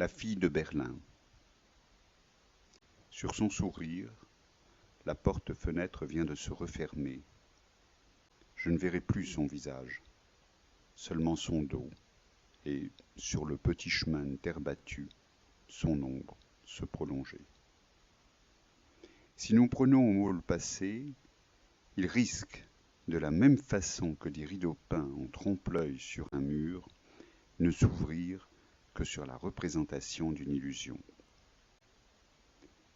La fille de Berlin. Sur son sourire, la porte-fenêtre vient de se refermer. Je ne verrai plus son visage, seulement son dos, et, sur le petit chemin de terre battue, son ombre se prolonger. Si nous prenons au mot le passé, il risque, de la même façon que des rideaux peints en trompe-l'œil sur un mur, ne s'ouvrir que sur la représentation d'une illusion.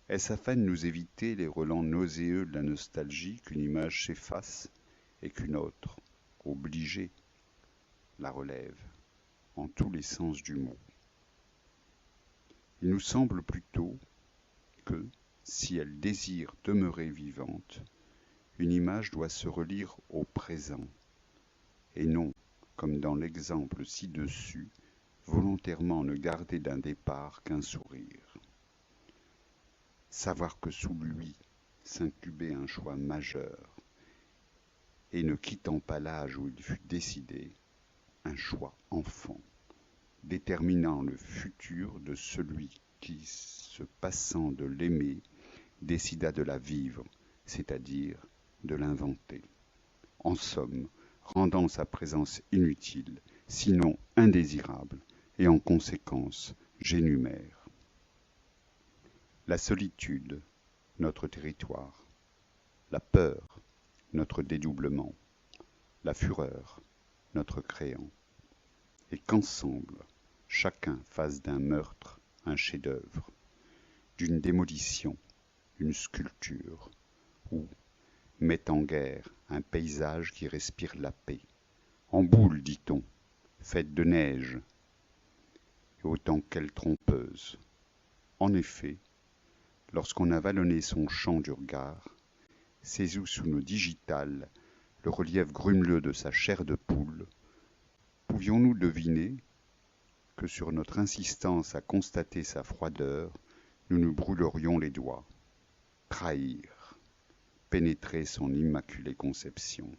Est-ce afin de nous éviter les relents nauséeux de la nostalgie qu'une image s'efface et qu'une autre, obligée, la relève, en tous les sens du mot? Il nous semble plutôt que, si elle désire demeurer vivante, une image doit se relire au présent, et non, comme dans l'exemple ci-dessus, volontairement ne garder d'un départ qu'un sourire. Savoir que sous lui s'incubait un choix majeur, et ne quittant pas l'âge où il fut décidé, un choix enfant, déterminant le futur de celui qui, se passant de l'aimer, décida de la vivre, c'est-à-dire de l'inventer. En somme, rendant sa présence inutile, sinon indésirable, et en conséquence, j'énumère. La solitude, notre territoire. La peur, notre dédoublement. La fureur, notre créant. Et qu'ensemble, chacun fasse d'un meurtre un chef-d'œuvre, d'une démolition, une sculpture, ou mette en guerre un paysage qui respire la paix. En boule, dit-on, faite de neige, et autant qu'elle trompeuse. En effet, lorsqu'on a vallonné son champ du regard, saisi sous nos digitales le relief grumeleux de sa chair de poule, pouvions-nous deviner que sur notre insistance à constater sa froideur, nous nous brûlerions les doigts. Trahir, pénétrer son immaculée conception,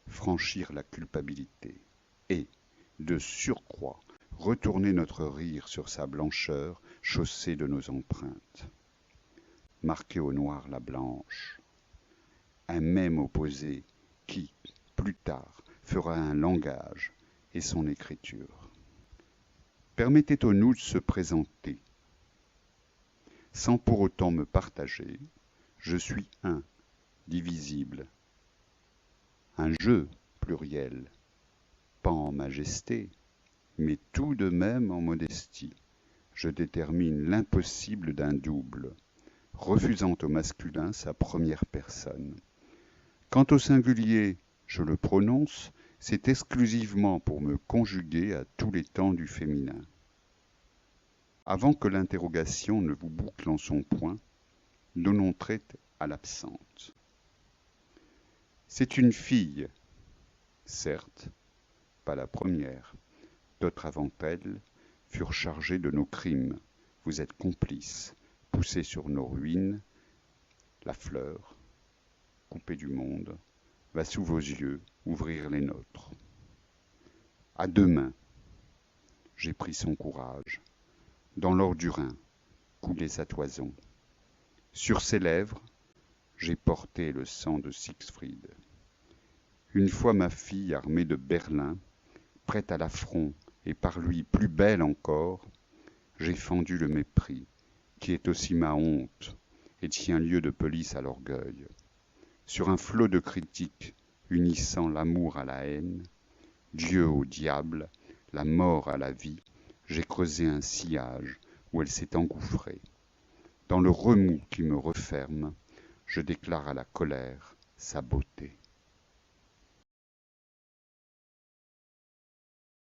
franchir la culpabilité et, de surcroît, retourner notre rire sur sa blancheur chaussée de nos empreintes. Marquer au noir la blanche, un même opposé qui, plus tard, fera un langage et son écriture. Permettez-nous de se présenter. Sans pour autant me partager, je suis un, divisible. Un jeu, pluriel, pas en majesté, mais tout de même en modestie. Je détermine l'impossible d'un double, refusant au masculin sa première personne. Quant au singulier, je le prononce, c'est exclusivement pour me conjuguer à tous les temps du féminin. Avant que l'interrogation ne vous boucle en son point, donnons trait à l'absente. C'est une fille, certes, pas la première. D'autres avant elle furent chargées de nos crimes. Vous êtes complices, poussés sur nos ruines. La fleur, coupée du monde, va sous vos yeux ouvrir les nôtres. À deux mains, j'ai pris son courage. Dans l'or du Rhin coulait sa toison. Sur ses lèvres, j'ai porté le sang de Siegfried. Une fois ma fille armée de Berlin, prête à l'affront et par lui plus belle encore, j'ai fendu le mépris, qui est aussi ma honte et tient lieu de police à l'orgueil. Sur un flot de critiques unissant l'amour à la haine, Dieu au diable, la mort à la vie, j'ai creusé un sillage où elle s'est engouffrée. Dans le remous qui me referme, je déclare à la colère sa beauté.